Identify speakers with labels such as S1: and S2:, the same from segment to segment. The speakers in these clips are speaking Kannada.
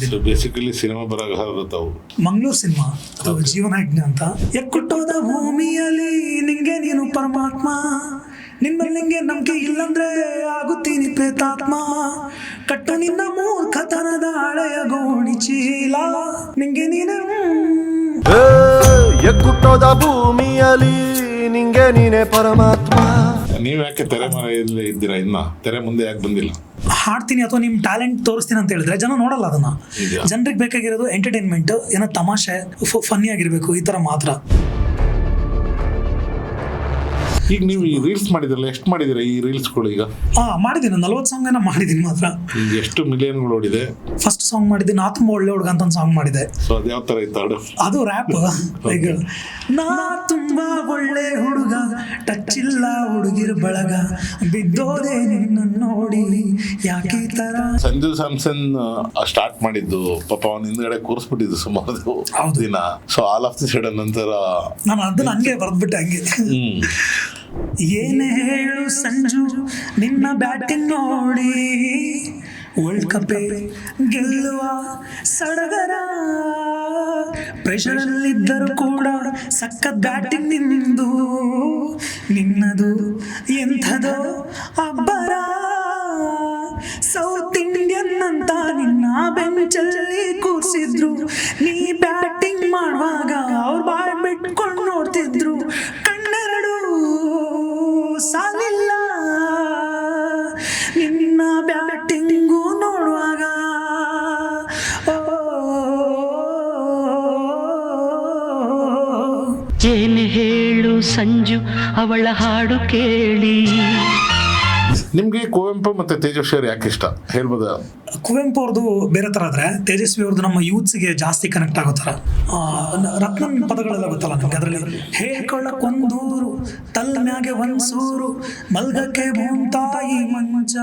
S1: ಸೊ ಬೇಸಿಕಲಿ ಸಿನಿಮಾ ಬರಗಾರರು ತಾವು
S2: ಮಂಗಳೂರು ಸಿನಿಮಾ ಅದು ಜೀವನಾಜ್ಞೆ ಅಂತ. ಎಕ್ಕುಟ್ಟೋದ ಭೂಮಿಯಲ್ಲಿ ನಿಂಗೆ ನೀನು ಪರಮಾತ್ಮ, ನಿನ್ನಲ್ಲಿ ನಿಂಗೆ ನಂಬಿಕೆ ಇಲ್ಲಂದ್ರೆ ಆಗುತ್ತೀನಿ ಪ್ರೇತಾತ್ಮ, ಕಟ್ಟು ನಿನ್ನ ಮೂರ್ಖತನದ ಹಳೆಯ ಗೋಣಿ ಚೀಲ, ನಿಂಗೆ ನೀನು
S3: ಎಕ್ಕುಟ್ಟೋದ ಭೂಮಿಯಲ್ಲಿ ನಿಂಗೆ ನೀನೆ ಪರಮಾತ್ಮ.
S1: ನೀವ್ ಯಾಕೆ ತೆರೆ ಮನೆಯಲ್ಲಿ ಇದ್ದೀರಾ? ಇನ್ನ ತೆರೆ ಮುಂದೆ ಯಾಕೆ ಬಂದಿಲ್ಲ?
S2: ಹಾಡ್ತೀನಿ ಅಥವಾ ನಿಮ್ಮ ಟ್ಯಾಲೆಂಟ್ ತೋರಿಸ್ತೀನಿ ಅಂತ ಹೇಳಿದ್ರೆ ಜನ ನೋಡಲ್ಲ ಅದನ್ನ. ಜನರಿಗೆ ಬೇಕಾಗಿರೋದು ಎಂಟರ್ಟೈನ್ಮೆಂಟ್, ಏನೋ ತಮಾಷೆ, ಫನ್ನಿ ಆಗಿರ್ಬೇಕು, ಈ ತರ ಮಾತ್ರ.
S1: ಈಗ ನೀವು ಈ ರೀಲ್ಸ್ ಮಾಡಿದ್ರಲ್ಲ, ಎಷ್ಟು ಮಾಡಿದಿರ ಈ ರೀಲ್ಸ್ಗಳು? ಈಗ
S2: ಮಾಡಿದ್ದೀನಿ, 40 ಸಾಂಗ್ ಏನೋ ಮಾಡಿದ್ದೀನಿ ಮಾತ್ರ.
S1: ಈಗ ಎಷ್ಟು ಮಿಲಿಯನ್ಗಳು ಓಡಿದೆ?
S2: ಫಸ್ಟ್ ಸಾಂಗ್ ಮಾಡಿದ್ದೆ ನಾ ತುಂಬಾ ಒಳ್ಳೆ ಹುಡುಗ ಅಂತ ಒಂದು ಸಾಂಗ್ ಮಾಡಿದೆ.
S1: ಸೊ ಅದು ಯಾವ ತರ ಇತ್ತು ಹಾಡು?
S2: ಅದು ರ್ಯಾಪ್. ಲೈಕ್ ನಾ ತುಂಬಾ ಒಳ್ಳೆ ಹುಡುಗ, ಟಚ್ ಇಲ್ಲ ಹುಡುಗಿರ್ ಬಳಗ, ಬಿದ್ದೋದೆ ನಿನ್ನ ನೋಡಿ ಯಾಕೆ ಈ ತರ.
S1: ಸಂಜು ಸ್ಯಾಮ್ಸನ್ ಸ್ಟಾರ್ಟ್ ಮಾಡಿದ್ದು ಪಾಪ ಅವನ ಹಿಂದ್ಗಡೆ ಕೂರಿಸ್ಬಿಟ್ಟಿದ್ದು ಸುಮಾರು ದಿನ. So all of the sudden ನಂತರ
S2: ನಾನು ಅದನ್ನ ಹಂಗೆ ಬರ್ದ್ಬಿಟ್ಟೆ ಹಂಗೆ. ಏನೇ ಹೇಳು ಸಂಜು ನಿನ್ನ ಬ್ಯಾಟಿಂಗ್ ನೋಡಿ, ವರ್ಲ್ಡ್ ಕಪ್ ಗೆಲ್ಲುವ ಸಡಗರ, ಪ್ರೆಷರ್ ಅಲ್ಲಿದ್ದರೂ ಕೂಡ ಸಖತ್ ಬ್ಯಾಟಿಂಗ್ ನಿಂದು, ನಿನ್ನದು ಎಂಥದೋ ಅಬ್ಬರ, ಸೌತ್ ಇಂಡಿಯನ್ ಅಂತ ನಿನ್ನ ಬೆಂಚಲ್ಲಿ ಕೂರಿಸಿದ್ರು, ನೀ ಬ್ಯಾಟಿಂಗ್ ಮಾಡುವಾಗ ಅವ್ರು ಬಾಯ್ ಬಿಟ್ಕೊಂಡು ನೋಡ್ತಿದ್ರು, ಕಣ್ಣೆರಡು ಸಾಲಿಲ್ಲ ನಿನ್ನ ಬ್ಯಾಟಿಂಗು ನೋಡುವಾಗ.
S4: ಏನ್ ಹೇಳು ಸಂಜು ಅವಳ ಹಾಡು ಕೇಳಿ.
S1: ನಿಮ್ಗೆ ಕುವೆಂಪು ಮತ್ತೆ ತೇಜಸ್ವಿ ಯಾಕೆ ಇಷ್ಟ ಹೇಳ್ಬೋದಾ?
S2: ಕುವೆಂಪು ಅವ್ರದ್ದು ಬೇರೆ ತರ ಆದ್ರೆ ತೇಜಸ್ವಿ ಅವ್ರದ್ದು ನಮ್ಮ ಯೂತ್ಸ್ಗೆ ಜಾಸ್ತಿ ಕನೆಕ್ಟ್ ಆಗೋ ತರ. ರತ್ನನ್ ಪದಗಳೆಲ್ಲ ಗೊತ್ತಲ್ಲ ನಮ್ಗೆ. ಅದರಲ್ಲಿ ಹೇಳ್ಕೊಳ್ಳಕ್ಕೊಂದೂರು, ತಲ್ಮ್ಯಾಗೆ ಒಂದ್ಸೂರು, ಮಲ್ಗಕ್ಕೆ ಭೂಮ್ತಾಯಿ ಮಂಚ,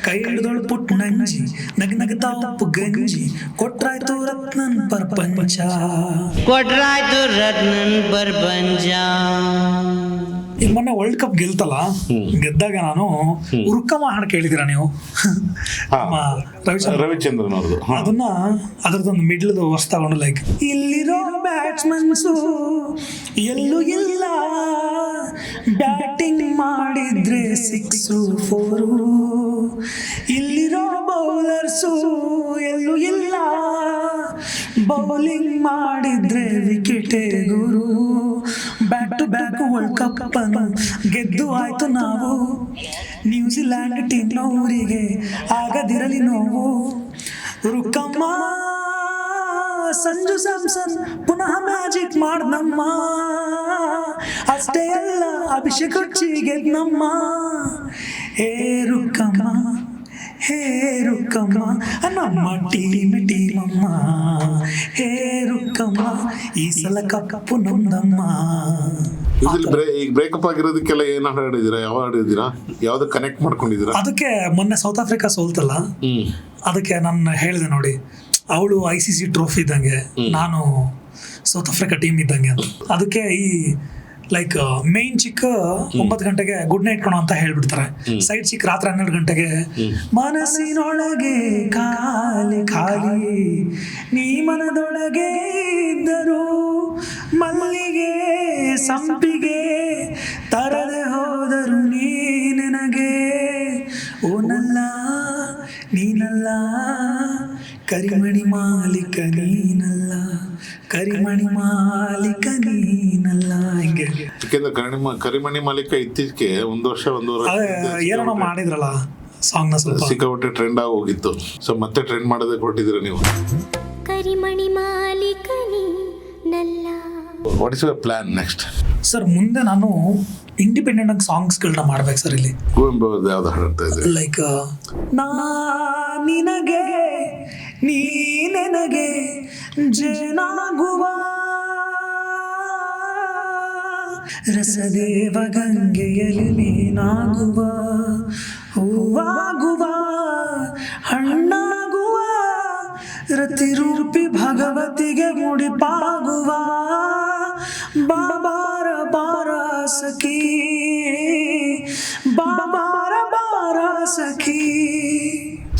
S2: ಕೈ ಹಿಡಿದೋಳು ಪುಟ್ ನಂಜಿ, ನಗ್ ನಗ್ತಾ ಉಪ್ಪು ಗಂಜಿ, ಕೊಟ್ರಾಯ್ತು ರತ್ನನ್ ಪ್ರಪಂಚ,
S4: ಕೊಟ್ರಾಯ್ತು ರತ್ನನ್ ಪ್ರಪಂಚ.
S2: ಈಗ ಮೊನ್ನೆ ವರ್ಲ್ಡ್ ಕಪ್ ಗೆಲ್ತಲ್ಲ, ಗೆದ್ದಾಗ ನಾನು ಉರುಕಮ ಹಾಡು ಕೇಳಿದಿರ ನೀವು?
S1: ರವಿಚಂದ್ರನ್ ಅವ್ರದ್ದು.
S2: ಅದನ್ನ ಅದರದೊಂದು ಮಿಡ್ಲ್ ವರ್ಷ ತಗೊಂಡು, ಲೈಕ್ ಇಲ್ಲಿರೋ ಬ್ಯಾಟ್ಸ್ಮನ್ಸು ಎಲ್ಲೂ ಇಲ್ಲ, ಬ್ಯಾಟಿಂಗ್ ಮಾಡಿದ್ರೆ 6-4, ಇಲ್ಲಿರೋ ಬೌಲರ್ಸು ಎಲ್ಲೂ ಇಲ್ಲ, ಬೌಲಿಂಗ್ ಮಾಡಿದ್ರೆ ವಿಕೆಟೇ ಗುರು, back to back world cup ಅನ್ನು ಗೆದ್ದು ಆಯ್ತು ನಾವು, ನ್ಯೂಜಿಲ್ಯಾಂಡ್ ಟೀಮ್ ನವರಿಗೆ ಆಗದಿರಲಿ ನೋವು, ರುಕ್ಕಮ್ಮ ಸಂಜು ಸ್ಯಾಮ್ಸನ್ ಪುನಃ ಮ್ಯಾಜಿಕ್ ಮಾಡ್ನಮ್ಮ, ಅಷ್ಟೇ ಅಲ್ಲ ಅಭಿಷೇಕ್ ಕೊಚ್ಚಿ ಗೆದ್ನಮ್ಮ, ಹೇ ರುಕ್ಕಮ್ಮ ಹೇ ರುಕ್ಕಮ್ಮ ನಮ್ಮ ಟೀಮಮ್ಮ, ಹೇ ರುಕ್ಕಮ್ಮ ಈ ಸಲ ಕಪ್ಪು ನಮ್ದಮ್ಮ.
S1: ಈಗ ಬ್ರೇಕಪ್ ಆಗಿರೋದಕ್ಕೆಲ್ಲ ಏನ್ ಹಾಡಿದ್ದೀರಾ? ಯಾವ ಹಾಡಿದ್ದೀರಾ? ಯಾವ್ದು ಕನೆಕ್ಟ್ ಮಾಡ್ಕೊಂಡಿದ್ದೀರಾ?
S2: ಅದಕ್ಕೆ ಮೊನ್ನೆ ಸೌತ್ ಆಫ್ರಿಕಾ ಸೋಲ್ತಲ್ಲ, ಅದಕ್ಕೆ ನಾನು ಹೇಳಿದೆ ನೋಡಿ, ಅವಳು ICC ಟ್ರೋಫಿ ಇದ್ದಂಗೆ, ನಾನು ಸೌತ್ ಆಫ್ರಿಕಾ ಟೀಮ್ ಇದ್ದಂಗೆ ಅಂತ. ಅದಕ್ಕೆ ಈ ಲೈಕ್ ಮೇನ್ ಚಿಕ್ಕ 9 ಗಂಟೆಗೆ ಗುಡ್ ನೈಟ್ ಕೊಡೋ ಅಂತ ಹೇಳ್ಬಿಡ್ತಾರೆ, ಸೈಡ್ ಚಿಕ್ಕ ರಾತ್ರಿ 12 ಗಂಟೆಗೆ ಮನಸ್ಸಿನೊಳಗೆ ಖಾಲಿ ಖಾಲಿ, ನೀ ಮನದೊಳಗೆ ಇದ್ದರು ಮಲ್ಲಿಗೆ ಸಂಪಿಗೆ, ತರದೆ ಹೋದರು ನೀ ನನಗೆ, ಓನಲ್ಲ ನೀನಲ್ಲ ಕರಿಮಣಿ ಮಾಲೀಕ ನೀನಲ್ಲ, ಕರಿಮಣಿ ಮಾಲೀಕ ನೀನಲ್ಲ. ಹಿಂಗೆ
S1: ಕರಿಮಣಿ ಮಾಲೀಕ ಇತ್ತೀಚೆಗೆ ಒಂದೂವರೆ
S2: ಏನೋ ಮಾಡಿದ್ರಲ್ಲ ಸಾಂಗ್ ನ, ಸ್ವಲ್ಪ
S1: ಸಿಕ್ಕಾಪಟ್ಟೆ ಟ್ರೆಂಡ್ ಆಗಿ ಹೋಗಿತ್ತು. ಸೊ ಮತ್ತೆ ಟ್ರೆಂಡ್ ಮಾಡೋದಕ್ಕೆ ಹೊರಟಿದ್ದೀರಾ ನೀವು?
S5: ಕರಿಮಣಿ ಮಾಲೀಕ ನೀನಲ್ಲ.
S1: What is your plan next?
S2: Sir ಮುಂದೆ ನಾನು ಇಂಡಿಪೆಂಡೆಂಟ್ ಆಗಿ ಸಾಂಗ್ಸ್ಗಳನ್ನ ಮಾಡ್ಬೇಕು ಸರ್. ಇಲ್ಲಿ
S1: ಕುವೆಂಪು ಅವ್ರದ್ದು ಯಾವ್ದು ಹಾಡ್ತಾ ಇದ್ದಾರೆ?
S2: ಲೈಕ್ ನಾ ನಿನಗೆ ನೀ ನನಗೆ ಜೇನಾಗುವ, ರಸದೇವ ಗಂಗೆಯಲ್ಲಿ ನೀನಾಗುವ, ಹೂವಾಗುವ ಹಣ್ಣಾಗುವ, ರತಿರೂಪಿ ಭಗವತಿಗೆ ಮುಡಿಪಾಗುವ, ಬಾಬಾರ ಬಾರ ಸಖಿ, ಬಾಬಾರ ಬಾರ ಸಖಿ.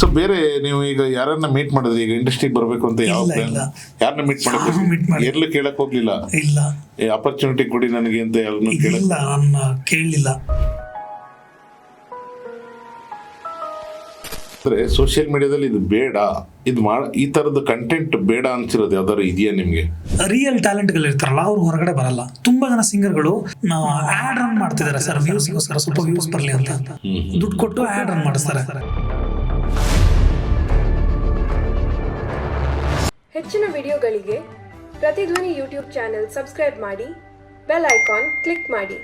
S1: ಸೊ ಬೇರೆ ನೀವು ಈಗ ಯಾರನ್ನ ಮೀಟ್ ಮಾಡಿದ್ರಿ, ಈಗ ಇಂಡಸ್ಟ್ರಿಗೆ ಬರ್ಬೇಕು ಅಂತ ಯಾವ
S2: ಇಲ್ಲ,
S1: ಪ್ಲಾನ್?
S2: ಇಲ್ಲ.
S1: ಯಾರನ್ನ ಮೀಟ್
S2: ಯಾರನ್ನೂ meet
S1: ಮಾಡಬೇಕು?
S2: ಮಾಡಿಲ್ಲ.
S1: ಎಲ್ಲೂ ಕೇಳಕ್ ಹೋಗ್ಲಿಲ್ಲ?
S2: ಇಲ್ಲ
S1: ಅಪರ್ಚುನಿಟಿ ಕೊಡಿ ನನಗೆ ಅಂತ ಯಾರನ್ನು ಕೇಳಕ್?
S2: ಇಲ್ಲ, ನಾನು ಕೇಳಲಿಲ್ಲ.
S1: ಅಂದ್ರೆ ಸೋಷಿಯಲ್ ಮೀಡಿಯಾದಲ್ಲಿ ಇದು ಬೇಡ, ಇದು ಈ ತರದ ಕಂಟೆಂಟ್ ಬೇಡ ಅನ್ಸಿರೋದು ಯಾವ್ದಾದ್ರು ಇದೆಯಾ ನಿಮ್ಗೆ?
S2: ರಿಯಲ್ ಟ್ಯಾಲೆಂಟ್ಗಳು ಇರ್ತಾರಲ್ಲ ಅವ್ರು ಹೊರಗಡೆ ಬರಲ್ಲ. ತುಂಬಾ ಜನ ಸಿಂಗರ್ಗಳು ಆಡ್ ರನ್ ಮಾಡ್ತಿದ್ದಾರೆ ಸರ್, ವ್ಯೂಸ್ಗೋಸ್ಕರ, ಸ್ವಲ್ಪ ವ್ಯೂಸ್ ಬರಲಿ ಅಂತ ದುಡ್ಡು ಕೊಟ್ಟು ಆಡ್ ರನ್ ಮಾಡಿಸ್ತಾರೆ.
S6: ಹೆಚ್ಚಿನ ವಿಡಿಯೋಗಳಿಗೆ ಪ್ರತಿಧ್ವನಿ ಯೂಟ್ಯೂಬ್ ಚಾನೆಲ್ ಸಬ್ಸ್ಕ್ರೈಬ್ ಮಾಡಿ, ಬೆಲ್ ಐಕಾನ್ ಕ್ಲಿಕ್ ಮಾಡಿ.